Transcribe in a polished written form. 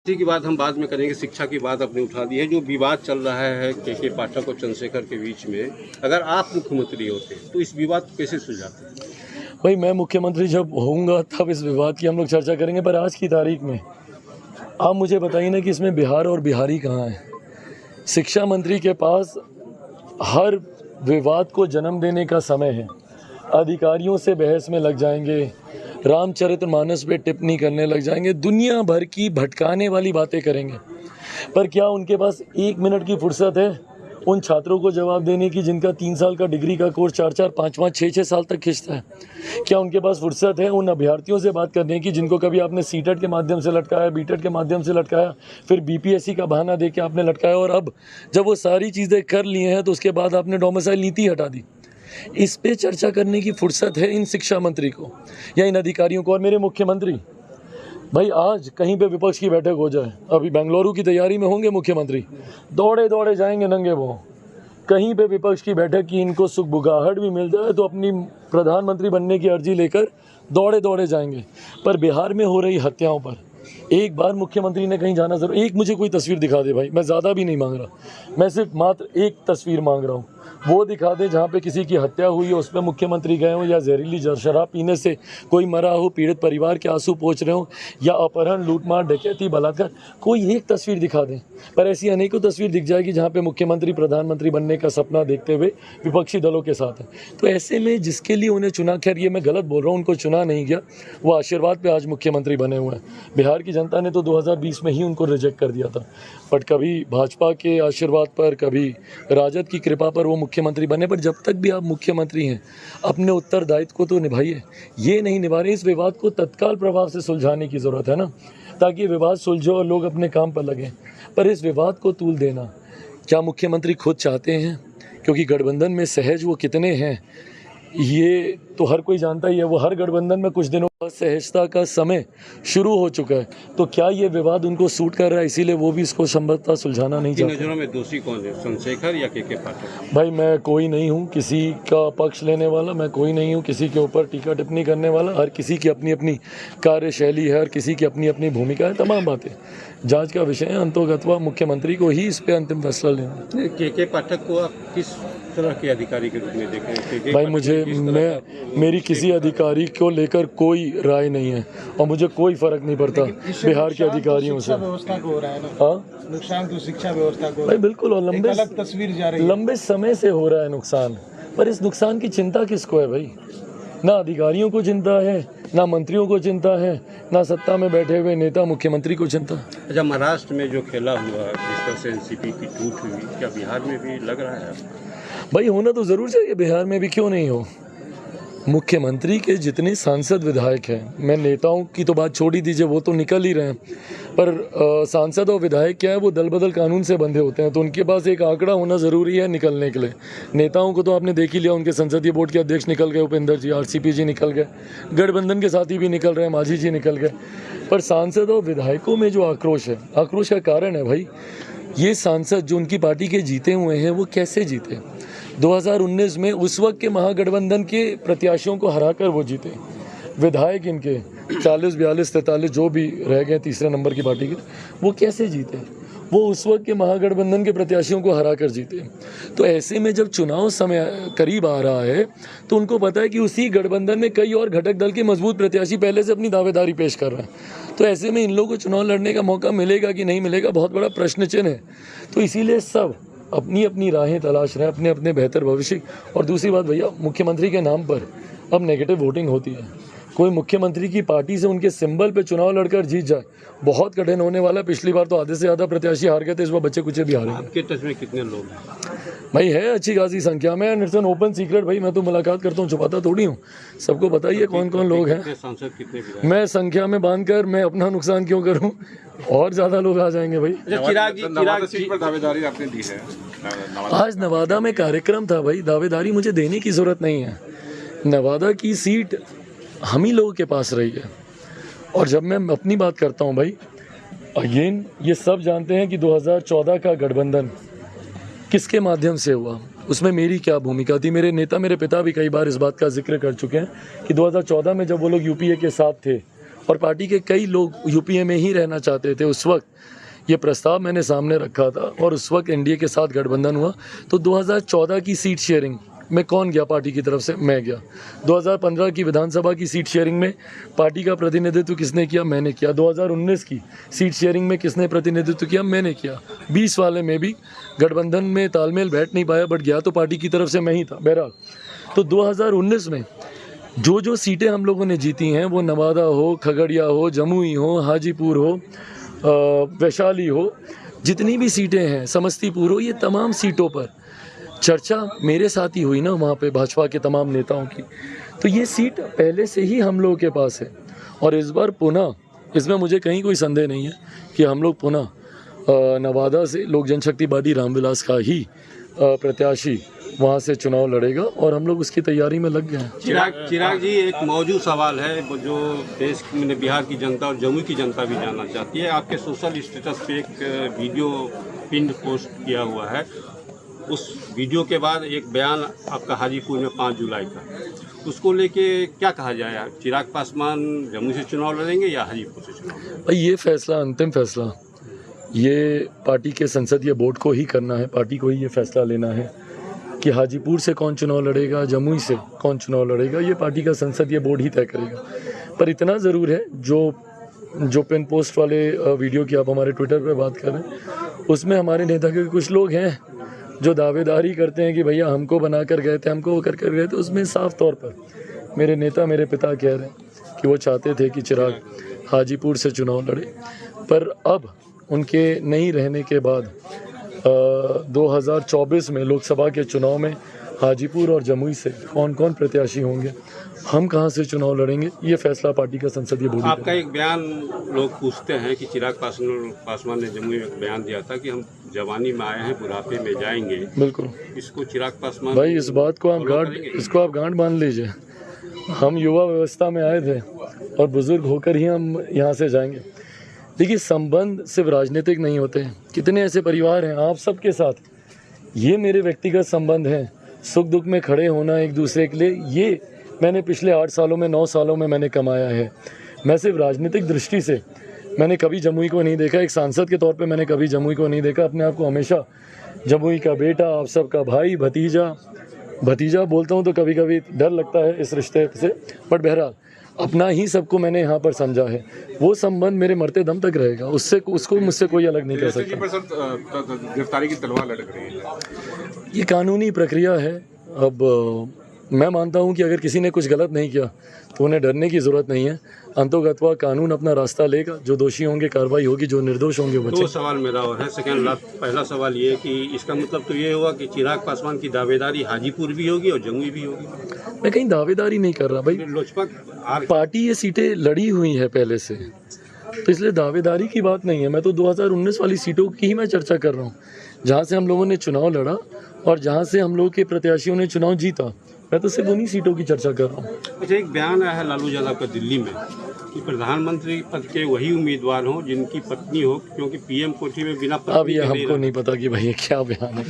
इसी की बात हम बाद में करेंगे। शिक्षा की बात आपने उठा दी है। जो विवाद चल रहा है के पाठक और चंद्रशेखर के बीच में, अगर आप मुख्यमंत्री होते तो इस विवाद को कैसे सुलझाते? भाई मैं मुख्यमंत्री जब होऊंगा तब इस विवाद की हम लोग चर्चा करेंगे, पर आज की तारीख में आप मुझे बताइए ना कि इसमें बिहार और बिहारी कहाँ है। शिक्षा मंत्री के पास हर विवाद को जन्म देने का समय है। अधिकारियों से बहस में लग जाएंगे, रामचरितमानस पे टिप्पणी करने लग जाएंगे, दुनिया भर की भटकाने वाली बातें करेंगे। पर क्या उनके पास 1 मिनट की फुर्सत है उन छात्रों को जवाब देने की जिनका 3 साल का डिग्री का कोर्स 4-4, 5-5, 6-6 साल तक खिंचता है? क्या उनके पास फुर्सत है उन अभ्यर्थियों से बात करने की जिनको कभी आपने सीटेट के माध्यम से लटकाया, बीटेट के माध्यम से लटकाया, फिर बीपीएससी का बहाना दे के आपने लटकाया, और अब जब वो सारी चीज़ें कर ली हैं तो उसके बाद आपने डोमिसाइल नीति हटा दी? इस पे चर्चा करने की फुर्सत है इन शिक्षा मंत्री को या इन अधिकारियों को? और मेरे मुख्यमंत्री, भाई आज कहीं पे विपक्ष की बैठक हो जाए, अभी बेंगलुरु की तैयारी में होंगे मुख्यमंत्री, दौड़े दौड़े जाएंगे नंगे पांव। कहीं पे विपक्ष की बैठक की इनको सुगबुगाहट भी मिल जाए तो अपनी प्रधानमंत्री बनने की अर्जी लेकर दौड़े दौड़े जाएंगे। पर बिहार में हो रही हत्याओं पर एक बार मुख्यमंत्री ने कहीं जाना जरूर। एक मुझे कोई तस्वीर दिखा दे भाई, मैं ज़्यादा भी नहीं मांग रहा, मैं सिर्फ मात्र एक तस्वीर मांग रहा हूँ। वो दिखा दे जहाँ पे किसी की हत्या हुई है, उस पर मुख्यमंत्री गए हों, या जहरीली शराब पीने से कोई मरा हो, पीड़ित परिवार के आंसू पोंछ रहे हों, या अपहरण, लूटमार, डकैती, बलात्कार, कोई एक तस्वीर दिखा दें। पर ऐसी अनेकों तस्वीर दिख जाएगी जहाँ पे मुख्यमंत्री प्रधानमंत्री बनने का सपना देखते हुए विपक्षी दलों के साथ है। तो ऐसे में जिसके लिए उन्हें चुना, खैर ये मैं गलत बोल रहा हूँ, उनको चुना नहीं गया, वो आशीर्वाद पे आज मुख्यमंत्री बने हुए हैं। बिहार की जनता ने तो 2020 में ही उनको रिजेक्ट कर दिया था, बट कभी भाजपा के आशीर्वाद पर, कभी राजद की कृपा पर वो मुख्यमंत्री बने। पर जब तक भी आप मुख्यमंत्री हैं अपने उत्तरदायित्व को तो निभाइए। ये नहीं निभा रहे, इस विवाद को तत्काल प्रभाव से सुलझाने की ज़रूरत है ना, ताकि विवाद सुलझो और लोग अपने काम पर लगें। पर इस विवाद को तूल देना क्या मुख्यमंत्री खुद चाहते हैं? क्योंकि गठबंधन में सहज वो कितने हैं ये तो हर कोई जानता ही है। वो हर गठबंधन में कुछ दिनों बाद सहजता का समय शुरू हो चुका है। तो क्या ये विवाद उनको सूट कर रहा है, इसीलिए वो भी इसको संभवतः सुलझाना नहीं चाहते? नजरों में दोषी कौन है, चंद्रशेखर या के पाठक? भाई मैं कोई नहीं हूँ किसी का पक्ष लेने वाला, मैं कोई नहीं हूँ किसी के ऊपर टीका टिप्पणी करने वाला। हर किसी की अपनी अपनी कार्यशैली है, हर किसी की अपनी अपनी भूमिका है। तमाम बातें जांच का विषय है, अंतोगत्वा मुख्यमंत्री को ही इस पे अंतिम फैसला लेना। के पाठक को आप किस तरह के अधिकारी के रूप में देखें? भाई मुझे, मेरी किसी अधिकारी को लेकर कोई राय नहीं है और मुझे कोई फर्क नहीं पड़ता बिहार के अधिकारियों से। व्यवस्था को हो रहा है ना, हाँ नुकसान तो शिक्षा व्यवस्था को भाई बिल्कुल, और एक अलग तस्वीर जा रही है। लंबे समय से हो रहा है नुकसान। पर इस नुकसान की चिंता किसको है भाई? ना अधिकारियों को चिंता है, ना मंत्रियों को चिंता है, ना सत्ता में बैठे हुए नेता मुख्यमंत्री को चिंता। अच्छा, महाराष्ट्र में जो खेला हुआ जिस तरह से एनसीपी की टूट हुई, क्या बिहार में भी लग रहा है? भाई होना तो ज़रूर चाहिए, बिहार में भी क्यों नहीं हो। मुख्यमंत्री के जितने सांसद विधायक हैं, मैं नेताओं की तो बात छोड़ ही दीजिए, वो तो निकल ही रहे हैं, पर सांसद और विधायक क्या है, वो दल बदल कानून से बंधे होते हैं, तो उनके पास एक आंकड़ा होना ज़रूरी है निकलने के लिए। नेताओं को तो आपने देख ही लिया, उनके संसदीय बोर्ड के अध्यक्ष निकल गए, उपेंद्र जी, आरसीपी जी निकल गए, गठबंधन के साथी भी निकल रहे हैं, माझी जी निकल गए। पर सांसद और विधायकों में जो आक्रोश है, आक्रोश का कारण है भाई, ये सांसद जो उनकी पार्टी के जीते हुए हैं वो कैसे जीते? 2019 में उस वक्त के महागठबंधन के प्रत्याशियों को हराकर वो जीते। विधायक इनके 40, 42, 43 जो भी रह गए तीसरे नंबर की पार्टी के, वो कैसे जीते? वो उस वक्त के महागठबंधन के प्रत्याशियों को हराकर जीते। तो ऐसे में जब चुनाव समय करीब आ रहा है तो उनको पता है कि उसी गठबंधन में कई और घटक दल के मजबूत प्रत्याशी पहले से अपनी दावेदारी पेश कर रहे हैं। तो ऐसे में इन लोगों को चुनाव लड़ने का मौका मिलेगा कि नहीं मिलेगा, बहुत बड़ा प्रश्न चिन्ह है। तो इसीलिए सब अपनी अपनी राहें तलाश रहे हैं, अपने अपने बेहतर भविष्य। और दूसरी बात भैया, मुख्यमंत्री के नाम पर अब नेगेटिव वोटिंग होती है। कोई मुख्यमंत्री की पार्टी से उनके सिंबल पे चुनाव लड़कर जीत जाए, बहुत कठिन होने वाला। पिछली बार तो आधे से ज़्यादा प्रत्याशी हार गए थे, इस बार बच्चे कुछ भी हारे। आपके टच में कितने लोग हैं? भाई है अच्छी खासी संख्या में, इट्स एन ओपन सीक्रेट भाई, मैं तो मुलाकात करता हूँ, छुपाता थोड़ी हूँ, सबको बताइए कौन कौन लोग हैं। सांसद कितने? मैं संख्या में बांधकर मैं अपना नुकसान क्यों करूँ, और ज़्यादा लोग आ जाएंगे भाई। चिराग सीट पर दावेदारी आपने दी है। आज नवादा में कार्यक्रम था भाई, दावेदारी मुझे देने की ज़रूरत नहीं है। नवादा की सीट हम ही लोगों के पास रही है। और जब मैं अपनी बात करता हूँ भाई, अगेन ये सब जानते हैं कि 2014 का गठबंधन किसके माध्यम से हुआ, उसमें मेरी क्या भूमिका थी। मेरे नेता, मेरे पिता भी कई बार इस बात का जिक्र कर चुके हैं कि 2014 में जब वो लोग यूपीए के साथ थे और पार्टी के कई लोग यूपीए में ही रहना चाहते थे। उस वक्त ये प्रस्ताव मैंने सामने रखा था और उस वक्त एनडीए के साथ गठबंधन हुआ। तो 2014 की सीट शेयरिंग में कौन गया पार्टी की तरफ से? मैं गया। 2015 की विधानसभा की सीट शेयरिंग में पार्टी का प्रतिनिधित्व किसने किया? मैंने किया। 2019 की सीट शेयरिंग में किसने प्रतिनिधित्व किया? मैंने किया। 20 वाले में भी गठबंधन में तालमेल बैठ नहीं पाया, बट गया तो पार्टी की तरफ से मैं ही था। बहरहाल, तो 2019 में जो सीटें हम लोगों ने जीती हैं, वो नवादा हो, खगड़िया हो, जमुई हो, हाजीपुर हो, वैशाली हो, जितनी भी सीटें हैं, समस्तीपुर हो, ये तमाम सीटों पर चर्चा मेरे साथ ही हुई ना वहाँ पे भाजपा के तमाम नेताओं की। तो ये सीट पहले से ही हम लोगों के पास है और इस बार पुनः, इसमें मुझे कहीं कोई संदेह नहीं है कि हम लोग पुनः नवादा से लोक जनशक्ति पार्टी रामविलास का ही प्रत्याशी वहाँ से चुनाव लड़ेगा और हम लोग उसकी तैयारी में लग गए हैं। चिराग जी, एक मौजूद सवाल है जो देश में बिहार की जनता और जम्मू की जनता भी जानना चाहती है। आपके सोशल स्टेटस पे एक वीडियो पिन पोस्ट किया हुआ है। उस वीडियो के बाद एक बयान आपका हाजीपुर में 5 जुलाई का, उसको लेके क्या कहा जाए? चिराग पासवान जम्मू से चुनाव लड़ेंगे या हाजीपुर से चुनाव? ये फैसला, अंतिम फैसला, ये पार्टी के संसदीय बोर्ड को ही करना है। पार्टी को ही ये फैसला लेना है कि हाजीपुर से कौन चुनाव लड़ेगा, जमुई से कौन चुनाव लड़ेगा, ये पार्टी का संसदीय बोर्ड ही तय करेगा। पर इतना ज़रूर है, जो पिन पोस्ट वाले वीडियो की आप हमारे ट्विटर पे बात कर रहे हैं, उसमें हमारे नेता के कुछ लोग हैं जो दावेदारी करते हैं कि भैया हमको बना कर गए थे, हमको वो कर गए थे। उसमें साफ तौर पर मेरे नेता, मेरे पिता कह रहे हैं कि वो चाहते थे कि चिराग हाजीपुर से चुनाव लड़े। पर अब उनके नहीं रहने के बाद 2024 में लोकसभा के चुनाव में हाजीपुर और जमुई से कौन कौन प्रत्याशी होंगे, हम कहां से चुनाव लड़ेंगे, ये फैसला पार्टी का संसदीय बोर्ड। आपका एक बयान लोग पूछते हैं कि चिराग पासवान ने जमुई में एक बयान दिया था कि हम जवानी में आए हैं, बुढ़ापे में जाएंगे। बिल्कुल, इसको चिराग पासवान भाई, इस बात को इसको आप गांठ बांध लीजिए। हम युवा व्यवस्था में आए थे और बुजुर्ग होकर ही हम यहाँ से जाएंगे। देखिए, संबंध सिर्फ राजनीतिक नहीं होते हैं। कितने ऐसे परिवार हैं आप सबके साथ, ये मेरे व्यक्तिगत संबंध हैं। सुख दुख में खड़े होना एक दूसरे के लिए, ये मैंने पिछले 8 सालों में, 9 सालों में मैंने कमाया है। मैं सिर्फ राजनीतिक दृष्टि से मैंने कभी जमुई को नहीं देखा, एक सांसद के तौर पे मैंने कभी जमुई को नहीं देखा। अपने आप को हमेशा जमुई का बेटा, आप सबका भाई, भतीजा बोलता हूँ तो कभी कभी डर लगता है इस रिश्ते से, बट बहरहाल अपना ही सबको मैंने यहाँ पर समझा है। वो संबंध मेरे मरते दम तक रहेगा, उसको मुझसे कोई अलग नहीं कर सकता। गिरफ्तारी की तलवार लटक रही है, ये कानूनी प्रक्रिया है। अब मैं मानता हूँ कि अगर किसी ने कुछ गलत नहीं किया तो उन्हें डरने की ज़रूरत नहीं है। अंतोगत्वा कानून अपना रास्ता लेगा, जो दोषी होंगे कार्रवाई होगी, जो निर्दोष होंगे बचे। 2 सवाल मेरा और है। सेकंड पहला सवाल ये कि इसका मतलब तो ये हुआ कि चिराग पासवान की दावेदारी हाजीपुर भी होगी और जमुई भी होगी। मैं कहीं दावेदारी नहीं कर रहा भाई, लोजपा पार्टी ये सीटें लड़ी हुई है पहले से, तो इसलिए दावेदारी की बात नहीं है। मैं तो 2019 वाली सीटों की ही मैं चर्चा कर रहा हूँ, जहाँ से हम लोगों ने चुनाव लड़ा और जहाँ से हम लोग के प्रत्याशियों ने चुनाव जीता। मैं तो सिर्फ उन्हीं सीटों की चर्चा कर रहा हूँ। अच्छा, एक बयान आया है लालू यादव का दिल्ली में कि प्रधानमंत्री पद के वही उम्मीदवार हों जिनकी पत्नी हो, क्योंकि पीएम कोठी में बिना पत्नी अब ये हमको नहीं पता कि भाई क्या बयान है।